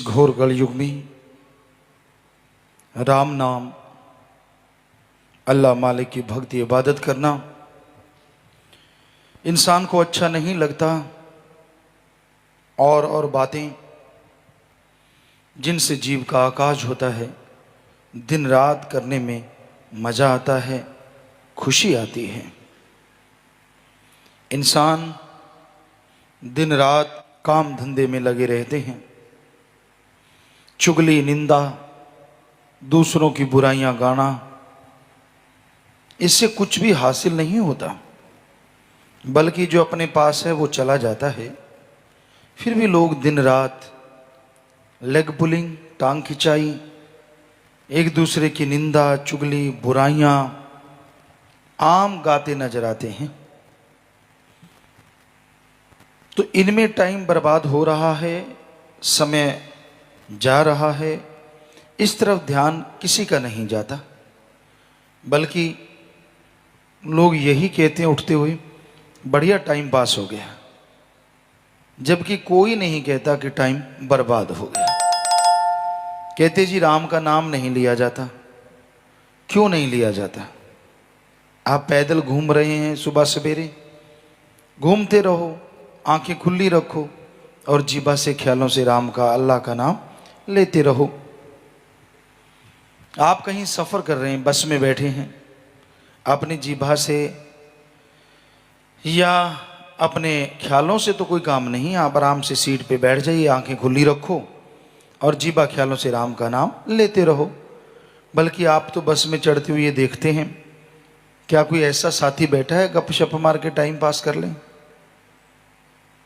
घोर कलयुग में राम नाम, अल्लाह मालिक की भक्ति इबादत करना इंसान को अच्छा नहीं लगता। और बातें जिनसे जीव का आकाश होता है, दिन रात करने में मज़ा आता है, खुशी आती है। इंसान दिन रात काम धंधे में लगे रहते हैं, चुगली निंदा, दूसरों की बुराइयां गाना, इससे कुछ भी हासिल नहीं होता, बल्कि जो अपने पास है वो चला जाता है। फिर भी लोग दिन रात लेग पुलिंग, टांग खिंचाई, एक दूसरे की निंदा, चुगली, बुराइयां आम गाते नजर आते हैं। तो इनमें टाइम बर्बाद हो रहा है, समय जा रहा है, इस तरफ ध्यान किसी का नहीं जाता, बल्कि लोग यही कहते हैं उठते हुए, बढ़िया टाइम पास हो गया, जबकि कोई नहीं कहता कि टाइम बर्बाद हो गया। कहते जी राम का नाम नहीं लिया जाता। क्यों नहीं लिया जाता? आप पैदल घूम रहे हैं, सुबह सवेरे घूमते रहो, आंखें खुली रखो और जीभा से ख्यालों से राम का, अल्लाह का नाम लेते रहो। आप कहीं सफ़र कर रहे हैं, बस में बैठे हैं, अपनी जीभा से या अपने ख्यालों से तो कोई काम नहीं। आप आराम से सीट पे बैठ जाइए, आंखें खुली रखो और जीभा ख्यालों से राम का नाम लेते रहो। बल्कि आप तो बस में चढ़ते हुए ये देखते हैं, क्या कोई ऐसा साथी बैठा है गपशप मार के टाइम पास कर लें?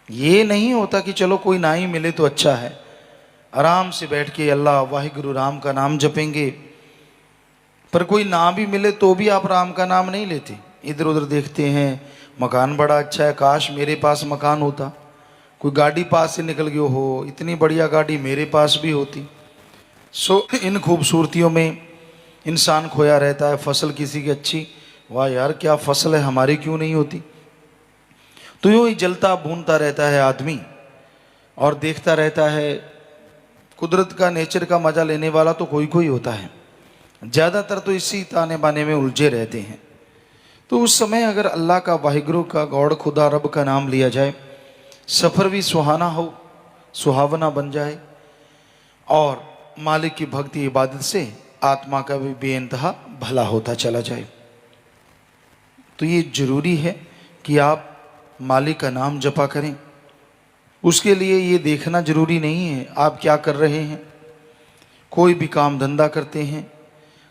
ये नहीं होता कि चलो कोई ना ही मिले तो अच्छा है, आराम से बैठ के अल्लाह वाहिगुरु राम का नाम जपेंगे। पर कोई ना भी मिले तो भी आप राम का नाम नहीं लेते, इधर उधर देखते हैं, मकान बड़ा अच्छा है, काश मेरे पास मकान होता। कोई गाड़ी पास से निकल गई हो, इतनी बढ़िया गाड़ी मेरे पास भी होती। सो इन खूबसूरतियों में इंसान खोया रहता है। फसल किसी की अच्छी, वाह यार क्या फसल है, हमारी क्यों नहीं होती? तो यूँ ही जलता भूनता रहता है आदमी और देखता रहता है। कुदरत का, नेचर का मज़ा लेने वाला तो कोई कोई होता है, ज़्यादातर तो इसी ताने बाने में उलझे रहते हैं। तो उस समय अगर अल्लाह का, वाहिगुरु का, गॉड खुदा रब का नाम लिया जाए, सफ़र भी सुहाना हो, सुहावना बन जाए और मालिक की भक्ति इबादत से आत्मा का भी बेइंतहा भला होता चला जाए। तो ये ज़रूरी है कि आप मालिक का नाम जपा करें। उसके लिए ये देखना जरूरी नहीं है आप क्या कर रहे हैं। कोई भी काम धंधा करते हैं,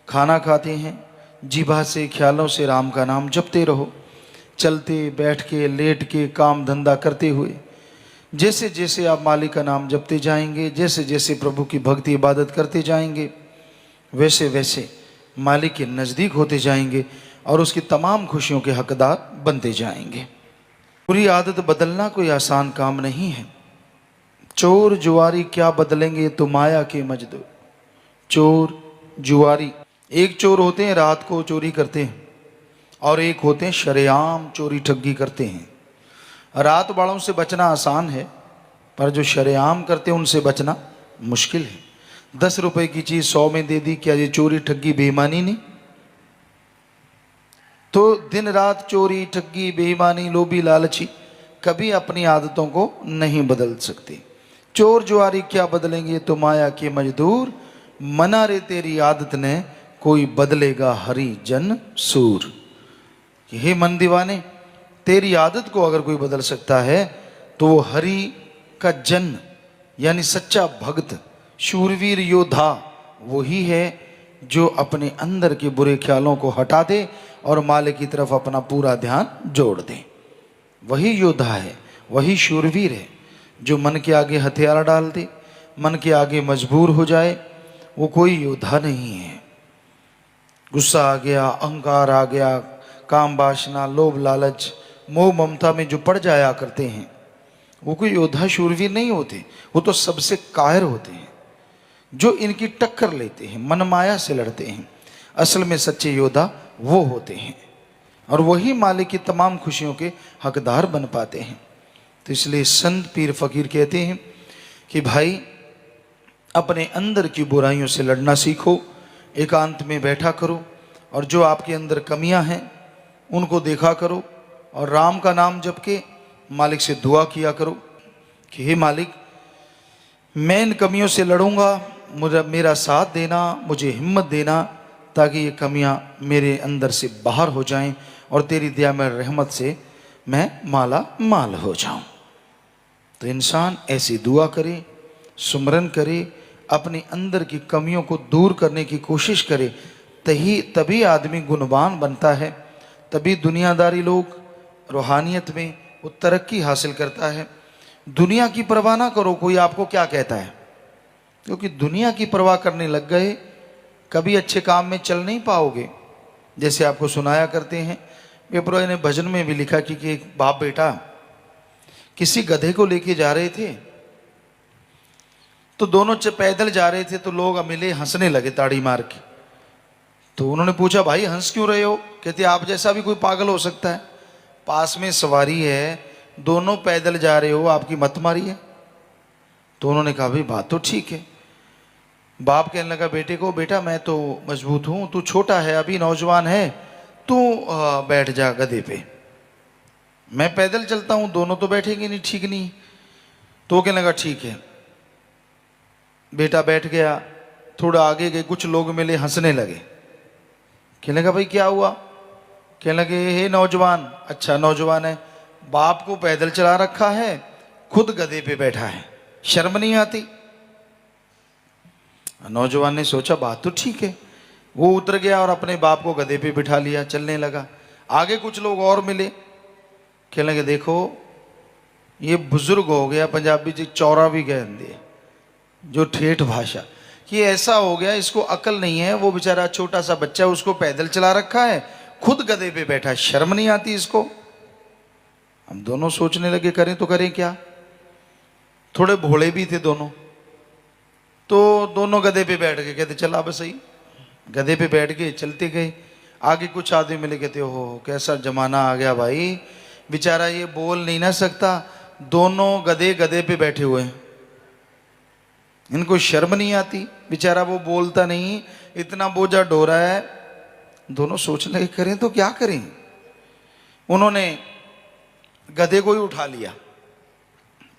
खाना खाते हैं, जीभा से ख्यालों से राम का नाम जपते रहो। चलते, बैठ के, लेट के, काम धंधा करते हुए जैसे जैसे आप मालिक का नाम जपते जाएंगे, जैसे जैसे प्रभु की भक्ति इबादत करते जाएंगे, वैसे वैसे मालिक के नज़दीक होते जाएंगे और उसकी तमाम खुशियों के हकदार बनते जाएंगे। बुरी आदत बदलना कोई आसान काम नहीं है। चोर जुआरी क्या बदलेंगे तो माया के मजदूर। चोर जुआरी, एक चोर होते हैं रात को चोरी करते हैं और एक होते हैं शरेआम चोरी ठगी करते हैं। रात वालों से बचना आसान है, पर जो शरेआम करते हैं उनसे बचना मुश्किल है। 10 रुपए की चीज़ 100 में दे दी, क्या ये चोरी ठगी बेईमानी नहीं? तो दिन रात चोरी ठगी बेईमानी, लोभी लालची कभी अपनी आदतों को नहीं बदल सकते। चोर जुआरी क्या बदलेंगे तो माया के मजदूर, मना रे तेरी आदत ने कोई बदलेगा हरि जन सूर। हे मन दीवाने, तेरी आदत को अगर कोई बदल सकता है तो वो हरि का जन यानी सच्चा भक्त, शूरवीर योद्धा वही है जो अपने अंदर के बुरे ख्यालों को हटा दे और मालिक की तरफ अपना पूरा ध्यान जोड़ दे। वही योद्धा है, वही शूरवीर है जो मन के आगे हथियार डाल दे, मन के आगे मजबूर हो जाए, वो कोई योद्धा नहीं है। गुस्सा आ गया, अहंकार आ गया, काम वासना, लोभ लालच, मोह ममता में जो पड़ जाया करते हैं, वो कोई योद्धा शूरवीर नहीं होते। वो तो सबसे कायर होते हैं, जो इनकी टक्कर लेते हैं, मन माया से लड़ते हैं। असल में सच्चे योद्धा वो होते हैं और वही मालिक की तमाम खुशियों के हकदार बन पाते हैं। तो इसलिए संत पीर फकीर कहते हैं कि भाई अपने अंदर की बुराइयों से लड़ना सीखो, एकांत में बैठा करो और जो आपके अंदर कमियां हैं उनको देखा करो और राम का नाम जप के मालिक से दुआ किया करो कि हे मालिक, मैं इन कमियों से लड़ूंगा, मुझे मेरा साथ देना, मुझे हिम्मत देना ताकि ये कमियां मेरे अंदर से बाहर हो जाएं और तेरी दया में रहमत से मैं माला माल हो जाऊं। तो इंसान ऐसी दुआ करे, सुमरन करे, अपने अंदर की कमियों को दूर करने की कोशिश करे, तभी आदमी गुणवान बनता है, तभी दुनियादारी लोग रूहानियत में वो तरक्की हासिल करता है। दुनिया की परवाह ना करो कोई आपको क्या कहता है, क्योंकि दुनिया की परवाह करने लग गए कभी अच्छे काम में चल नहीं पाओगे। जैसे आपको सुनाया करते हैं, विप्रो ने भजन में भी लिखा कि एक बाप बेटा किसी गधे को लेके जा रहे थे, तो दोनों पैदल जा रहे थे, तो लोग मिले हंसने लगे ताड़ी मार के। तो उन्होंने पूछा भाई हंस क्यों रहे हो? कहते आप जैसा भी कोई पागल हो सकता है, पास में सवारी है, दोनों पैदल जा रहे हो, आपकी मत मारी है। तो उन्होंने कहा भाई बात तो ठीक है। बाप कहने लगा बेटे को, बेटा मैं तो मजबूत हूं, तू छोटा है अभी, नौजवान है, तू बैठ जा गधे पे, मैं पैदल चलता हूं, दोनों तो बैठेंगे नहीं, ठीक नहीं। तो कहने लगा ठीक है। बेटा बैठ गया, थोड़ा आगे गए, कुछ लोग मिले हंसने लगे। कहने लगा भाई क्या हुआ? कहने लगे हे नौजवान, अच्छा नौजवान है, बाप को पैदल चला रखा है, खुद गधे पे बैठा है, शर्म नहीं आती? नौजवान ने सोचा बात तो ठीक है, वो उतर गया और अपने बाप को गधे पे बिठा लिया, चलने लगा। आगे कुछ लोग और मिले, कहने लगे देखो ये बुजुर्ग हो गया, पंजाबी जी चौरा भी कहते, जो ठेठ भाषा, कि ऐसा हो गया इसको अकल नहीं है, वो बेचारा छोटा सा बच्चा उसको पैदल चला रखा है, खुद गधे पे बैठा है, शर्म नहीं आती इसको? हम दोनों सोचने लगे करें तो करें क्या। थोड़े भोले भी थे दोनों, तो दोनों गधे पे बैठ गए, कहते चला बस सही, गधे पे बैठ गए, चलते गए। आगे कुछ आदमी मिले, कहते हो कैसा जमाना आ गया भाई, बेचारा ये बोल नहीं ना सकता, दोनों गधे गधे पे बैठे हुए हैं, इनको शर्म नहीं आती, बेचारा वो बोलता नहीं, इतना बोझा ढो रहा है। दोनों सोचने लगे करें तो क्या करें। उन्होंने गधे को ही उठा लिया,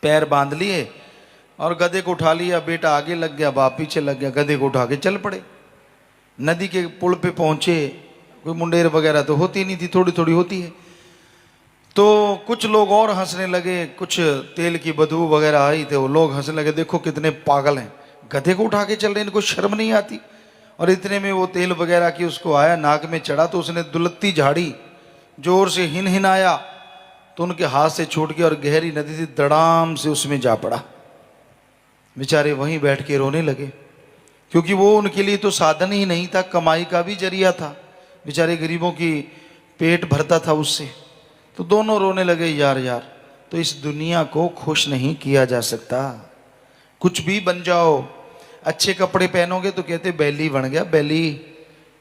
पैर बांध लिए और गधे को उठा लिया। बेटा आगे लग गया, बाप पीछे लग गया, गधे को उठा के चल पड़े। नदी के पुल पे पहुंचे, कोई मुंडेर वगैरह तो होती नहीं थी, थोड़ी थोड़ी होती है। तो कुछ लोग और हंसने लगे, कुछ तेल की बदबू वगैरह आई, तो वो लोग हंसने लगे, देखो कितने पागल हैं, गधे को उठा के चल रहे हैं, इनको शर्म नहीं आती। और इतने में वो तेल वगैरह की उसको आया, नाक में चढ़ा, तो उसने दुलत्ती झाड़ी, जोर से हिन आया, तो उनके हाथ से छूट गया और गहरी नदी थी, धड़ाम से उसमें जा पड़ा। बेचारे वहीं बैठ के रोने लगे, क्योंकि वो उनके लिए तो साधन ही नहीं था, कमाई का भी जरिया था, बेचारे गरीबों की पेट भरता था उससे। तो दोनों रोने लगे, यार यार, तो इस दुनिया को खुश नहीं किया जा सकता। कुछ भी बन जाओ, अच्छे कपड़े पहनोगे तो कहते बैली बन गया, बैली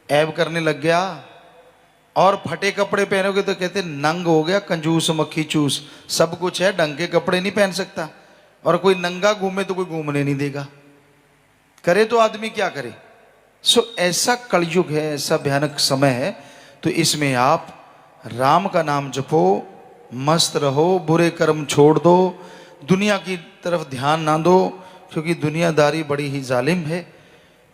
ऐब करने लग गया, और फटे कपड़े पहनोगे तो कहते नंग हो गया, कंजूस मक्खी चूस, सब कुछ है, ढंग के कपड़े नहीं पहन सकता। और कोई नंगा घूमे तो कोई घूमने नहीं देगा, करे तो आदमी क्या करे। सो ऐसा कलयुग है, ऐसा भयानक समय है, तो इसमें आप राम का नाम जपो, मस्त रहो, बुरे कर्म छोड़ दो, दुनिया की तरफ ध्यान ना दो, क्योंकि दुनियादारी बड़ी ही जालिम है।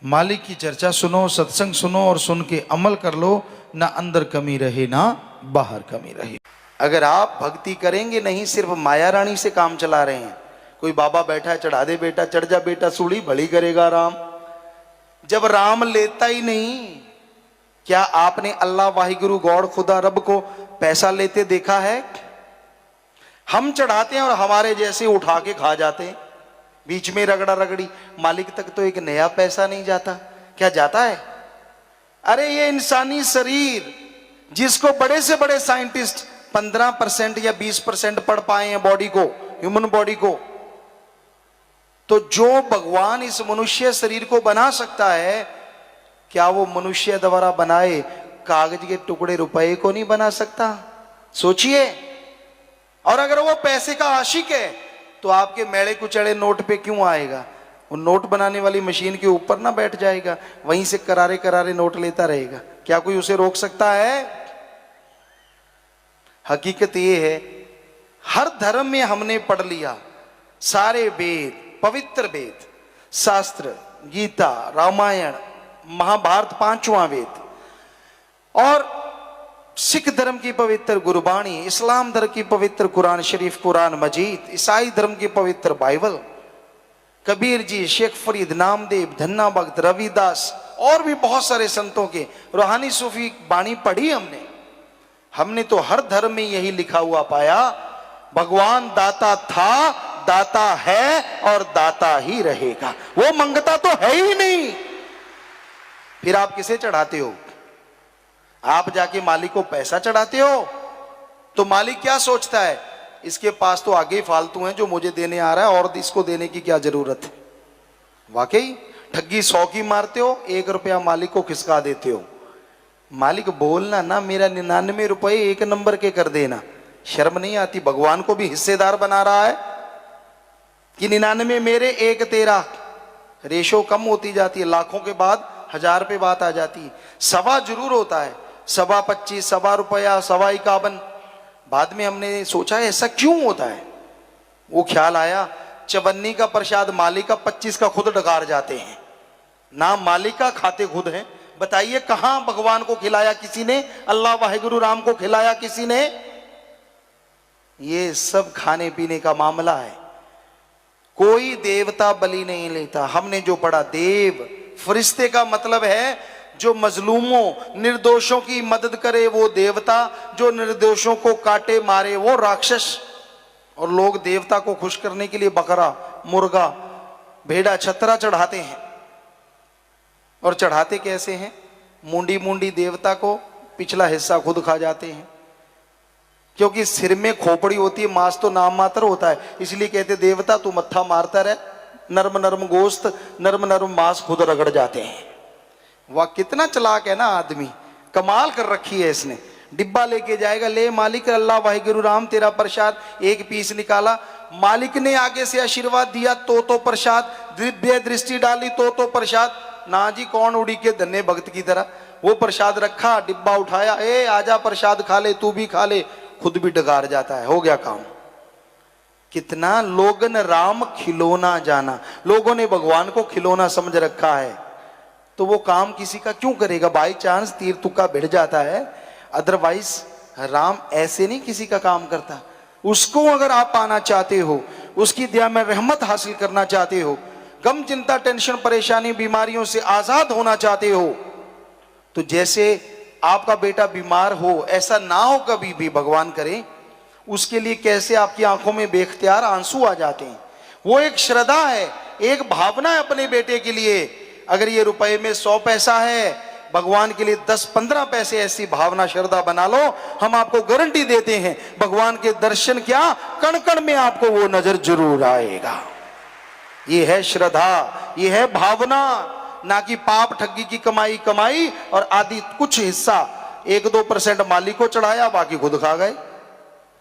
मालिक की चर्चा सुनो, सत्संग सुनो और सुन के अमल कर लो, ना अंदर कमी रहे ना बाहर कमी रहे। अगर आप भक्ति करेंगे नहीं, सिर्फ माया रानी से काम चला रहे हैं, कोई बाबा बैठा है, चढ़ा दे बेटा, चढ़ जा बेटा, सूढ़ी भली करेगा राम, जब राम लेता ही नहीं। क्या आपने अल्लाह वाहिगुरु गॉड खुदा रब को पैसा लेते देखा है? हम चढ़ाते हैं और हमारे जैसे उठा के खा जाते हैं, बीच में रगड़ा रगड़ी, मालिक तक तो एक नया पैसा नहीं जाता। क्या जाता है? अरे ये इंसानी शरीर, जिसको बड़े से बड़े साइंटिस्ट 15% या 20% पढ़ पाए हैं बॉडी को, ह्यूमन बॉडी को, तो जो भगवान इस मनुष्य शरीर को बना सकता है, क्या वो मनुष्य द्वारा बनाए कागज के टुकड़े रुपए को नहीं बना सकता? सोचिए। और अगर वो पैसे का आशिक है तो आपके मेले कुचड़े नोट पे क्यों आएगा? वो नोट बनाने वाली मशीन के ऊपर ना बैठ जाएगा, वहीं से करारे करारे नोट लेता रहेगा, क्या कोई उसे रोक सकता है? हकीकत ये है, हर धर्म में हमने पढ़ लिया, सारे वेद, पवित्र वेद, शास्त्र, गीता, रामायण, महाभारत, पांचवा वेद, और सिख धर्म की पवित्र गुरबाणी, इस्लाम धर्म की पवित्र कुरान शरीफ, कुरान मजीद, ईसाई धर्म की पवित्र बाइबल, कबीर जी, शेख फरीद, नामदेव, धन्ना भक्त, रविदास और भी बहुत सारे संतों के रूहानी सूफी बाणी पढ़ी हमने। हमने तो हर धर्म में यही लिखा हुआ पाया, भगवान दाता था, दाता है और दाता ही रहेगा, वो मंगता तो है ही नहीं। फिर आप किसे चढ़ाते हो? आप जाके मालिक को पैसा चढ़ाते हो, तो मालिक क्या सोचता है, इसके पास तो आगे ही फालतू है जो मुझे देने आ रहा है, और इसको देने की क्या जरूरत है। वाकई ठगी 100 की मारते हो, 1 रुपया मालिक को खिसका देते हो। मालिक बोलना ना, मेरा 99 रुपए 1 नंबर के कर देना, शर्म नहीं आती? भगवान को भी हिस्सेदार बना रहा है कि 99 मेरे 1 तेरा। रेशो कम होती जाती है, लाखों के बाद 1000 पे बात आ जाती है। सवा जरूर होता है, 25.25, सवा रुपया, 51। बाद में हमने सोचा ऐसा क्यों होता है, वो ख्याल आया, चवन्नी का प्रसाद मालिक का, 25 का खुद डकार जाते हैं, नाम मालिक का, खाते खुद हैं। बताइए कहां भगवान को खिलाया किसी ने, अल्लाह वाहिगुरु राम को खिलाया किसी ने? ये सब खाने पीने का मामला है। कोई देवता बलि नहीं लेता। हमने जो पढ़ा, देव फरिश्ते का मतलब है जो मजलूमों, निर्दोषों की मदद करे वो देवता, जो निर्दोषों को काटे मारे वो राक्षस। और लोग देवता को खुश करने के लिए बकरा, मुर्गा, भेड़ा, छतरा चढ़ाते हैं। और चढ़ाते कैसे हैं? मुंडी मुंडी देवता को, पिछला हिस्सा खुद खा जाते हैं, क्योंकि सिर में खोपड़ी होती है, मांस तो नाम मात्र होता है। इसलिए कहते देवता तू मत्था मारता रहे, नरम नरम गोश्त, नरम नरम मांस खुद रगड़ जाते हैं। वाह कितना चालाक है ना आदमी, कमाल कर रखी है इसने। डिब्बा लेके जाएगा, ले मालिक अल्लाह वाहिगुरु राम तेरा प्रसाद, 1 पीस निकाला, मालिक ने आगे से आशीर्वाद दिया तो प्रसाद, दिव्य दृष्टि डाली तो प्रसाद। ना जी, कौन उड़ी के धन्य भक्त की तरह वो प्रसाद रखा, डिब्बा उठाया, ए आजा प्रसाद खा ले, तू भी खा ले, खुद भी डकार जाता है, हो गया काम। कितना लोगन राम खिलौना जाना, लोगों ने भगवान को खिलौना समझ रखा है, तो वो काम किसी का क्यों करेगा? बाई चांस तीर तुक्का भिड़ जाता है, अदरवाइज राम ऐसे नहीं किसी का काम करता। उसको अगर आप पाना चाहते हो, उसकी दया में रहमत हासिल करना चाहते हो, गम चिंता टेंशन परेशानी बीमारियों से आजाद होना चाहते हो, तो जैसे आपका बेटा बीमार हो ऐसा ना हो कभी भी, भगवान करे। उसके लिए कैसे आपकी आंखों में बेख्तियार आंसू आ जाते हैं। वो एक श्रद्धा है, एक भावना है अपने बेटे के लिए। अगर ये रुपए में 100 पैसा है, भगवान के लिए 10-15 पैसे ऐसी भावना श्रद्धा बना लो, हम आपको गारंटी देते हैं भगवान के दर्शन क्या, कण कण में आपको वो नजर जरूर आएगा। ये है श्रद्धा, ये है भावना, ना कि पाप ठगी की कमाई और आदि कुछ हिस्सा 1-2% मालिक को चढ़ाया, बाकी खुद खा गए।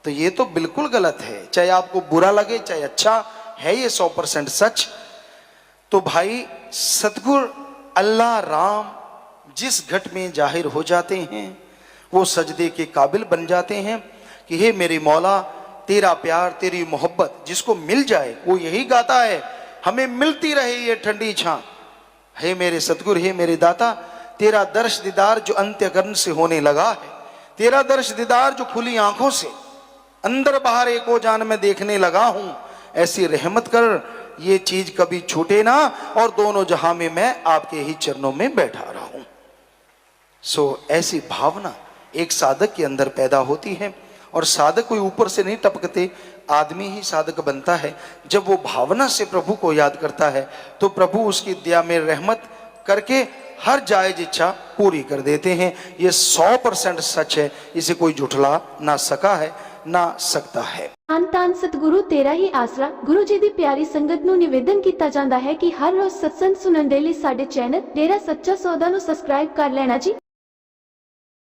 तो ये तो बिल्कुल गलत है, चाहे आपको बुरा लगे चाहे अच्छा, है ये 100% सच। तो भाई सतगुरु अल्लाह राम जिस घट में जाहिर हो जाते हैं, वो सजदे के काबिल बन जाते हैं कि हे मेरे मौला, तेरा प्यार तेरी मोहब्बत जिसको मिल जाए वो यही गाता है, हमें मिलती रहे ये ठंडी छां। हे मेरे सतगुरु, हे मेरे दाता, तेरा दर्श दीदार जो अंत्यकरण से होने लगा है, तेरा दर्श दीदार जो खुली आंखों से अंदर बाहर एको जान में देखने लगा हूं, ऐसी रहमत कर ये चीज कभी छूटे ना, और दोनों जहां में मैं आपके ही चरणों में बैठा रहा हूं। ऐसी भावना एक साधक के अंदर पैदा होती है, और साधक कोई ऊपर से नहीं टपकते, आदमी ही साधक बनता है। जब वो भावना से प्रभु को याद करता है तो प्रभु उसकी दया में रहमत करके हर जायज इच्छा पूरी कर देते हैं। ये 100% सच है, इसे कोई झुठला ना सका है ना सकता है। ਧੰਨ ਸਤਿਗੁਰੂ ਤੇਰਾ ਹੀ ਆਸਰਾ। ਗੁਰੂ ਜੀ ਦੀ ਪਿਆਰੀ ਸੰਗਤ ਨੂੰ ਨਿਵੇਦਨ ਕੀਤਾ ਜਾਂਦਾ ਹੈ ਕਿ ਹਰ ਰੋਜ਼ ਸਤਸੰਗ ਸੁਣਨ ਦੇ ਲਈ ਸਾਡੇ ਚੈਨਲ ਡੇਰਾ ਸੱਚਾ ਸੌਦਾ ਨੂੰ ਸਬਸਕ੍ਰਾਈਬ ਕਰ ਲੈਣਾ ਜੀ।